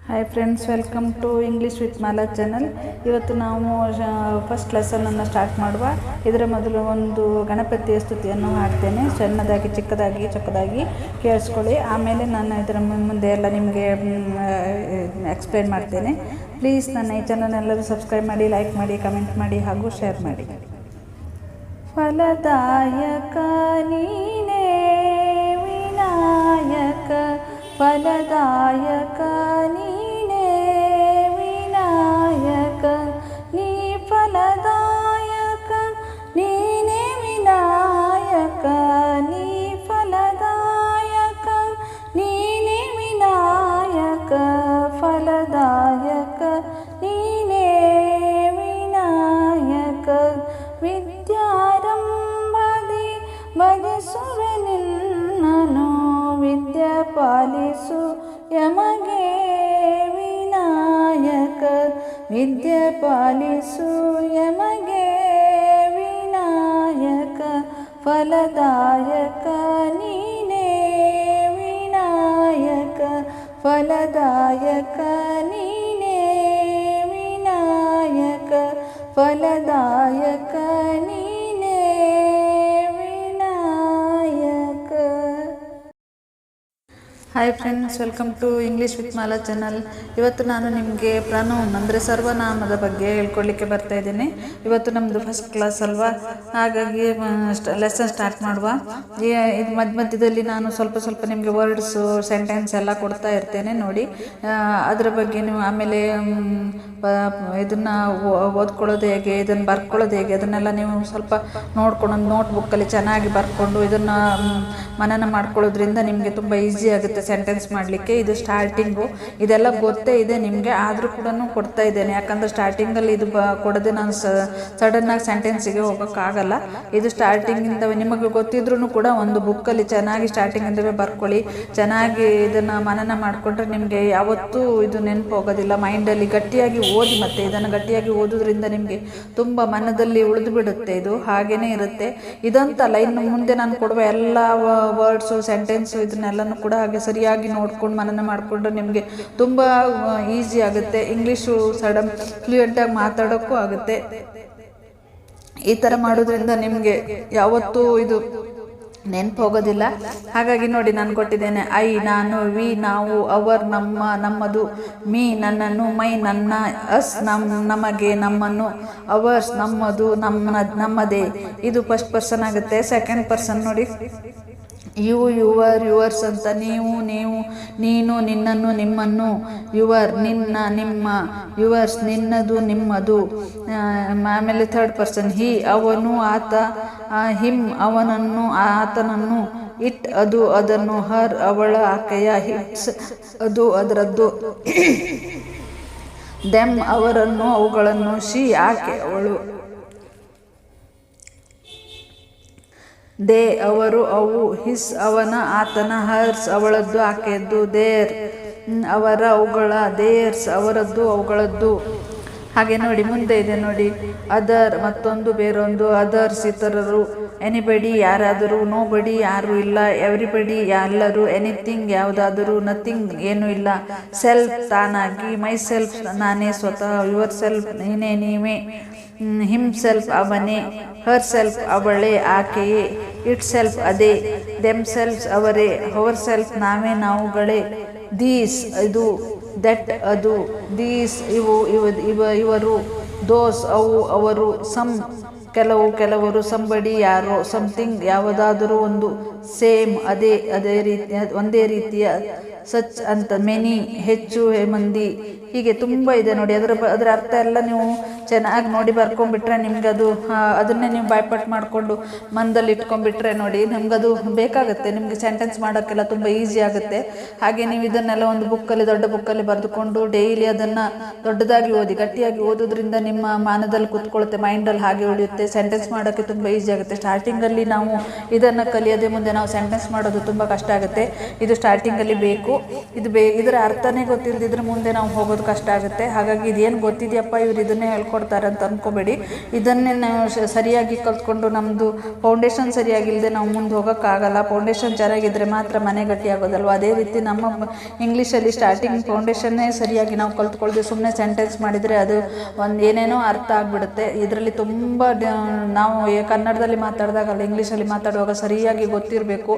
Hi friends, welcome to English with Mala channel. ಇವತ್ತು ನಾವು first ಲೆಸನನ್ನು start ಮಾಡುವ. ಇದರ ಮೊದಲು ಒಂದು ಗಣಪತಿಯ ಸ್ತುತಿಯನ್ನು ಹಾಡ್ತೇನೆ. ಸಣ್ಣದಾಗಿ ಚಿಕ್ಕದಾಗಿ ಕೇಳಿಸ್ಕೊಳ್ಳಿ. ಆಮೇಲೆ ನಾನು ಇದರ ಮುಂದೆ ಎಲ್ಲ ನಿಮಗೆ ಎಕ್ಸ್ಪ್ಲೇನ್ ಮಾಡ್ತೇನೆ. ಪ್ಲೀಸ್ ನನ್ನ ಈ ಚಾನಲ್ ಎಲ್ಲರೂ ಸಬ್ಸ್ಕ್ರೈಬ್ ಮಾಡಿ, ಲೈಕ್ ಮಾಡಿ, ಕಮೆಂಟ್ ಮಾಡಿ ಹಾಗೂ ಶೇರ್ ಮಾಡಿ. ಫಲದಾಯಕ ನೀನೇ ವಿನಾಯಕ, ಫಲದಾಯಕ ನೀನೇ ವಿನಾಯಕ, ನೀ ಫಲದಾಯಕ ನೀನೇ ವಿನಾಯಕ, ನೀ ಫಲದಾಯಕ ನೀನೇ ವಿನಾಯಕ, ಫಲದಾಯಕ ನೀನೇ ವಿನಾಯಕ. ವಿದ್ಯಾರಂಭದಿ ಭಜಿಸುವೆ ನಿನ್ನನು, ವಿದ್ಯೆ ಪಾಲಿಸು ಯಮಗೆ ವಿನಾಯಕ, ವಿದ್ಯೆ ಪಾಲಿಸು ಯಮಗೆ ವಿನಾಯಕ, ಫಲದಾಯಕ ನೀನೇ ವಿನಾಯಕ, ಫಲದಾಯಕ ನೀನೇ ವಿನಾಯಕ, ಫಲದಾಯಕ ನೀನೇ Vinayaka. Hi friends, welcome to English with Mala channel. ಇವತ್ತು ನಾನು ನಿಮಗೆ ಪ್ರನೌನ್ ಅಂದರೆ ಸರ್ವನಾಮದ ಬಗ್ಗೆ ಹೇಳ್ಕೊಡ್ಲಿಕ್ಕೆ ಬರ್ತಾ ಇದ್ದೀನಿ. ಇವತ್ತು ನಮ್ಮದು ಫಸ್ಟ್ ಕ್ಲಾಸ್ ಅಲ್ವಾ, ಹಾಗಾಗಿ ಲೆಸನ್ ಸ್ಟಾರ್ಟ್ ಮಾಡುವ. ಇದು ಮಧ್ಯದಲ್ಲಿ ನಾನು ಸ್ವಲ್ಪ ನಿಮಗೆ ವರ್ಡ್ಸು, ಸೆಂಟೆನ್ಸ್ ಎಲ್ಲ ಕೊಡ್ತಾ ಇರ್ತೇನೆ ನೋಡಿ. ಅದರ ಬಗ್ಗೆ ನೀವು ಆಮೇಲೆ ಇದನ್ನು ಓದ್ಕೊಳ್ಳೋದು ಹೇಗೆ, ಇದನ್ನು ಬರ್ಕೊಳ್ಳೋದು ಹೇಗೆ, ಅದನ್ನೆಲ್ಲ ನೀವು ಸ್ವಲ್ಪ ನೋಡ್ಕೊಂಡು ಒಂದು ನೋಟ್ಬುಕ್ಕಲ್ಲಿ ಚೆನ್ನಾಗಿ ಬರ್ಕೊಂಡು ಇದನ್ನು ಮನನ ಮಾಡ್ಕೊಳ್ಳೋದ್ರಿಂದ ನಿಮಗೆ ತುಂಬ ಈಸಿ ಆಗುತ್ತೆ ಸೆಂಟೆನ್ಸ್ ಮಾಡಲಿಕ್ಕೆ. ಇದು ಸ್ಟಾರ್ಟಿಂಗು, ಇದೆಲ್ಲ ಗೊತ್ತೇ ಇದೆ ನಿಮಗೆ, ಆದರೂ ಕೂಡ ಕೊಡ್ತಾ ಇದ್ದೇನೆ. ಯಾಕಂದರೆ ಸ್ಟಾರ್ಟಿಂಗಲ್ಲಿ ಇದು ಕೊಡದೆ ನಾನು ಸಡನ್ನಾಗಿ ಸೆಂಟೆನ್ಸಿಗೆ ಹೋಗೋಕ್ಕಾಗಲ್ಲ. ಇದು ಸ್ಟಾರ್ಟಿಂಗಿಂದ ನಿಮಗೆ ಗೊತ್ತಿದ್ರೂ ಕೂಡ ಒಂದು ಬುಕ್ಕಲ್ಲಿ ಚೆನ್ನಾಗಿ ಸ್ಟಾರ್ಟಿಂಗಿಂದವೇ ಬರ್ಕೊಳ್ಳಿ. ಚೆನ್ನಾಗಿ ಇದನ್ನು ಮನನ ಮಾಡಿಕೊಂಡ್ರೆ ನಿಮಗೆ ಯಾವತ್ತೂ ಇದು ನೆನಪು ಹೋಗೋದಿಲ್ಲ. ಮೈಂಡಲ್ಲಿ ಗಟ್ಟಿಯಾಗಿ ಓದಿ, ಮತ್ತು ಇದನ್ನು ಗಟ್ಟಿಯಾಗಿ ಓದೋದ್ರಿಂದ ನಿಮಗೆ ತುಂಬ ಮನದಲ್ಲಿ ಉಳಿದು ಬಿಡುತ್ತೆ. ಇದು ಹಾಗೇ ಇರುತ್ತೆ. ಇದಂತಲ್ಲ, ಇನ್ನು ಮುಂದೆ ನಾನು ಕೊಡುವ ಎಲ್ಲ ವರ್ಡ್ಸು, ಸೆಂಟೆನ್ಸು ಇದನ್ನೆಲ್ಲನೂ ಕೂಡ ಹಾಗೆ ಸರಿಯಾಗಿ ನೋಡ್ಕೊಂಡು ಮನನ ಮಾಡಿಕೊಂಡ್ರೆ ನಿಮಗೆ ತುಂಬ ಈಸಿ ಆಗುತ್ತೆ. ಇಂಗ್ಲೀಷು ಸಡನ್ ಫ್ಲೂಯೆಂಟಾಗಿ ಮಾತಾಡೋಕ್ಕೂ ಆಗುತ್ತೆ. ಈ ಥರ ಮಾಡೋದ್ರಿಂದ ನಿಮಗೆ ಯಾವತ್ತೂ ಇದು ನೆನಪು ಹೋಗೋದಿಲ್ಲ. ಹಾಗಾಗಿ ನೋಡಿ, ನಾನು ಕೊಟ್ಟಿದ್ದೇನೆ ಐ ನಾನು, ವಿ ನಾವು, ಅವರ್ ನಮ್ಮ ನಮ್ಮದು, ಮೀ ನನ್ನನ್ನು, ಮೈ ನನ್ನ, ಅಸ್ ನಮಗೆ ನಮ್ಮನ್ನು, ಅವರ್ಸ್ ನಮ್ಮದು ನಮ್ಮದೇ. ಇದು ಫಸ್ಟ್ ಪರ್ಸನ್ ಆಗುತ್ತೆ. ಸೆಕೆಂಡ್ ಪರ್ಸನ್ ನೋಡಿ, ಯು ಯುವರ್ ಯುವರ್ಸ್ ಅಂತ, ನೀವು ನೀನು ನಿನ್ನನ್ನು ನಿಮ್ಮನ್ನು, ಯುವರ್ ನಿನ್ನ ನಿಮ್ಮ, ಯುವರ್ಸ್ ನಿನ್ನದು ನಿಮ್ಮದು. ಆಮೇಲೆ ಥರ್ಡ್ ಪರ್ಸನ್ ಹಿ ಅವನು ಆತ, ಹಿಮ್ ಅವನನ್ನು ಆತನನ್ನು, ಇಟ್ ಅದು ಅದನ್ನು, ಹರ್ ಅವಳ ಆಕೆಯ, ಹಿಟ್ಸ್ ಅದು ಅದರದ್ದು, ದೆಮ್ ಅವರನ್ನು ಅವುಗಳನ್ನು, ಶಿ ಆಕೆ ಅವಳು, ದೇ ಅವರು ಅವು, ಹಿಸ್ ಅವನ ಆತನ, ಹರ್ಸ್ ಅವಳದ್ದು ಆಕೆಯದ್ದು, ದೇರ್ ಅವರ ಅವುಗಳ, ದೇರ್ಸ್ ಅವರದ್ದು ಅವುಗಳದ್ದು. ಹಾಗೆ ನೋಡಿ ಮುಂದೆ ಇದೆ ನೋಡಿ, ಅದರ್ ಮತ್ತೊಂದು ಬೇರೊಂದು, ಅದರ್ಸ್ ಇತರರು, ಎನಿಬಡಿ ಯಾರಾದರೂ, ನೋಬಡಿ ಯಾರೂ ಇಲ್ಲ, ಎವ್ರಿಬಡಿ ಎಲ್ಲರೂ, ಎನಿಥಿಂಗ್ ಯಾವುದಾದರೂ, ನಥಿಂಗ್ ಏನೂ ಇಲ್ಲ, ಸೆಲ್ಫ್ ತಾನಾಗಿ, ಮೈ ಸೆಲ್ಫ್ ನಾನೇ ಸ್ವತಃ, ಯುವರ್ ಸೆಲ್ಫ್ ನೀವೇ, ಹಿಮ್ಸೆಲ್ಫ್ ಅವನೇ, ಹರ್ ಸೆಲ್ಫ್ ಅವಳೇ ಆಕೆಯೇ, ಇಟ್ ಸೆಲ್ಫ್ ಅದೇ, ದೆಮ್ ಸೆಲ್ಫ್ಸ್ ಅವರೇ, ಅವರ್ ಸೆಲ್ಫ್ ನಾವೇ ನಾವುಗಳೇ, ದೀಸ್ ಇದು, ದಟ್ ಅದು, ದೀಸ್ ಇವರು, ದೋಸ್ ಅವು ಅವರು, ಸಮ್ ಕೆಲವರು, ಸಂಬಡಿ ಯಾರೋ, ಸಮಥಿಂಗ್ ಯಾವುದಾದರೂ ಒಂದು, ಸೇಮ್ ಒಂದೇ ರೀತಿಯ, ಸಚ್ ಅಂತ, ಮೆನಿ ಹೆಚ್ಚು ಮಂದಿ. ಹೀಗೆ ತುಂಬ ಇದೆ ನೋಡಿ. ಅದರ ಅರ್ಥ ಎಲ್ಲ ನೀವು ಚೆನ್ನಾಗಿ ನೋಡಿ ಬರ್ಕೊಂಡ್ಬಿಟ್ರೆ ನಿಮ್ಗೆ ಅದನ್ನೇ ನೀವು ಬಾಯ್ಪಾಟ್ ಮಾಡಿಕೊಂಡು ಮನದಲ್ಲಿ ಇಟ್ಕೊಂಡ್ಬಿಟ್ರೆ ನೋಡಿ, ನಮ್ಗದು ಬೇಕಾಗುತ್ತೆ. ನಿಮಗೆ ಸೆಂಟೆನ್ಸ್ ಮಾಡೋಕ್ಕೆಲ್ಲ ತುಂಬ ಈಸಿ ಆಗುತ್ತೆ. ಹಾಗೆ ನೀವು ಇದನ್ನೆಲ್ಲ ಒಂದು ಬುಕ್ಕಲ್ಲಿ, ದೊಡ್ಡ ಬುಕ್ಕಲ್ಲಿ ಬರೆದುಕೊಂಡು ಡೈಲಿ ಅದನ್ನು ದೊಡ್ಡದಾಗಿ ಓದಿ, ಗಟ್ಟಿಯಾಗಿ ಓದೋದ್ರಿಂದ ನಿಮ್ಮ ಮಾನದಲ್ಲಿ ಕೂತ್ಕೊಳ್ಳುತ್ತೆ, ಮೈಂಡಲ್ಲಿ ಹಾಗೆ ಉಳಿಯುತ್ತೆ. ಸೆಂಟೆನ್ಸ್ ಮಾಡೋಕ್ಕೆ ತುಂಬ ಈಸಿ ಆಗುತ್ತೆ. ಸ್ಟಾರ್ಟಿಂಗಲ್ಲಿ ನಾವು ಇದನ್ನು ಕಲಿಯೋದೇ ಮುಂದೆ ನಾವು ಸೆಂಟೆನ್ಸ್ ಮಾಡೋದು ತುಂಬ ಕಷ್ಟ ಆಗುತ್ತೆ. ಇದು ಸ್ಟಾರ್ಟಿಂಗಲ್ಲಿ ಬೇಕು. ಇದರ ಅರ್ಥನೇ ಗೊತ್ತಿಲ್ಲದಿದ್ರೆ ಮುಂದೆ ನಾವು ಹೋಗೋದು ಕಷ್ಟ ಆಗುತ್ತೆ. ಹಾಗಾಗಿ ಇದೇನು ಗೊತ್ತಿದೆಯಪ್ಪ, ಇವ್ರು ಇದನ್ನೇ ಹೇಳ್ಕೊಡ್ತಾರೆ ಹೇಳ್ಕೊಡ್ತಾರೆ ಅಂತ ಅಂದ್ಕೋಬೇಡಿ. ಇದನ್ನೇ ನಾವು ಸರಿಯಾಗಿ ಕಲ್ತ್ಕೊಂಡು ನಮ್ಮದು ಫೌಂಡೇಶನ್ ಸರಿಯಾಗಿಲ್ಲದೆ ನಾವು ಮುಂದೆ ಹೋಗೋಕ್ಕಾಗಲ್ಲ. ಫೌಂಡೇಶನ್ ಚೆನ್ನಾಗಿದ್ದರೆ ಮಾತ್ರ ಮನೆ ಗಟ್ಟಿ ಆಗೋದಲ್ವ. ಅದೇ ರೀತಿ ನಮ್ಮ ಇಂಗ್ಲೀಷಲ್ಲಿ ಸ್ಟಾರ್ಟಿಂಗ್ ಫೌಂಡೇಶನ್ನೇ ಸರಿಯಾಗಿ ನಾವು ಕಲ್ತ್ಕೊಳ್ದೆ ಸುಮ್ಮನೆ ಸೆಂಟೆನ್ಸ್ ಮಾಡಿದರೆ ಅದು ಒಂದು ಏನೇನೋ ಅರ್ಥ ಆಗಿಬಿಡುತ್ತೆ. ಇದರಲ್ಲಿ ತುಂಬ ನಾವು ಕನ್ನಡದಲ್ಲಿ ಮಾತಾಡಿದಾಗಲ್ಲ, ಇಂಗ್ಲೀಷಲ್ಲಿ ಮಾತಾಡುವಾಗ ಸರಿಯಾಗಿ ಗೊತ್ತಿರಬೇಕು.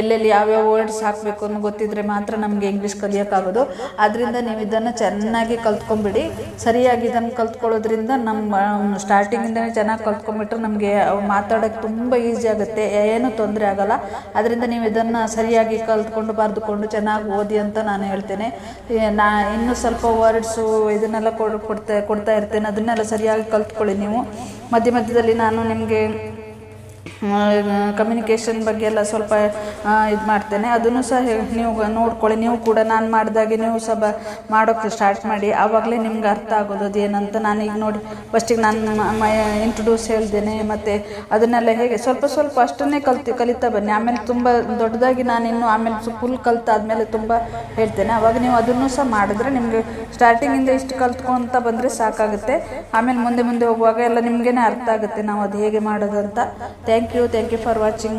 ಎಲ್ಲೆಲ್ಲಿ ಯಾವ್ಯಾವ ವರ್ಡ್ಸ್ ಹಾಕಬೇಕು ಅನ್ನೋ ಗೊತ್ತಿದ್ರೆ ಮಾತ್ರ ನಮಗೆ ಇಂಗ್ಲೀಷ್ ಕಲಿಯೋಕ್ಕಾಗೋದು. ಆದ್ದರಿಂದ ನೀವು ಇದನ್ನು ಚೆನ್ನಾಗಿ ಕಲ್ತ್ಕೊಂಬಿಡಿ. ಸರಿಯಾಗಿ ಇದನ್ನು ಕಲ್ತ್ಕೊಳ್ಳೋದ್ರಿಂದ ನಮ್ಮ ಸ್ಟಾರ್ಟಿಂಗಿಂದನೇ ಚೆನ್ನಾಗಿ ಕಲ್ತ್ಕೊಂಡ್ಬಿಟ್ರೆ ನಮಗೆ ಮಾತಾಡೋಕ್ಕೆ ತುಂಬ ಈಸಿ ಆಗುತ್ತೆ, ಏನೂ ತೊಂದರೆ ಆಗೋಲ್ಲ. ಅದರಿಂದ ನೀವು ಇದನ್ನು ಸರಿಯಾಗಿ ಕಲ್ತ್ಕೊಂಡು ಬರೆದುಕೊಂಡು ಚೆನ್ನಾಗಿ ಓದಿ ಅಂತ ನಾನು ಹೇಳ್ತೇನೆ. ಇನ್ನೂ ಸ್ವಲ್ಪ ವರ್ಡ್ಸು ಇದನ್ನೆಲ್ಲ ಕೊಡ್ತಾ ಇರ್ತೇನೆ, ಅದನ್ನೆಲ್ಲ ಸರಿಯಾಗಿ ಕಲ್ತ್ಕೊಳ್ಳಿ ನೀವು. ಮಧ್ಯದಲ್ಲಿ ನಾನು ನಿಮಗೆ ಕಮ್ಯುನಿಕೇಷನ್ ಬಗ್ಗೆ ಎಲ್ಲ ಸ್ವಲ್ಪ ಇದು ಮಾಡ್ತೇನೆ, ಅದನ್ನು ಸಹ ನೀವು ನೋಡ್ಕೊಳ್ಳಿ. ನೀವು ಕೂಡ ನಾನು ಮಾಡಿದಾಗೆ ನೀವು ಸಹ ಮಾಡೋಕ್ಕೆ ಸ್ಟಾರ್ಟ್ ಮಾಡಿ, ಆವಾಗಲೇ ನಿಮ್ಗೆ ಅರ್ಥ ಆಗೋದು ಅದು ಏನಂತ. ನಾನೀಗ ನೋಡಿ ಫಸ್ಟಿಗೆ ನಾನು ಇಂಟ್ರೊಡ್ಯೂಸ್ ಹೇಳ್ತೇನೆ, ಮತ್ತು ಅದನ್ನೆಲ್ಲ ಹೇಗೆ ಸ್ವಲ್ಪ ಅಷ್ಟನ್ನೇ ಕಲಿತಾ ಬನ್ನಿ. ಆಮೇಲೆ ತುಂಬ ದೊಡ್ಡದಾಗಿ ನಾನಿನ್ನು ಆಮೇಲೆ ಫುಲ್ ಕಲ್ತಾದ್ಮೇಲೆ ತುಂಬ ಹೇಳ್ತೇನೆ. ಆವಾಗ ನೀವು ಅದನ್ನು ಸಹ ಮಾಡಿದ್ರೆ ನಿಮಗೆ ಸ್ಟಾರ್ಟಿಂಗಿಂದ ಇಷ್ಟು ಕಲ್ತ್ಕೊತ ಬಂದರೆ ಸಾಕಾಗುತ್ತೆ. ಆಮೇಲೆ ಮುಂದೆ ಹೋಗುವಾಗ ಎಲ್ಲ ನಿಮಗೇ ಅರ್ಥ ಆಗುತ್ತೆ ನಾವು ಅದು ಹೇಗೆ ಮಾಡೋದು ಅಂತ. Thank you for watching.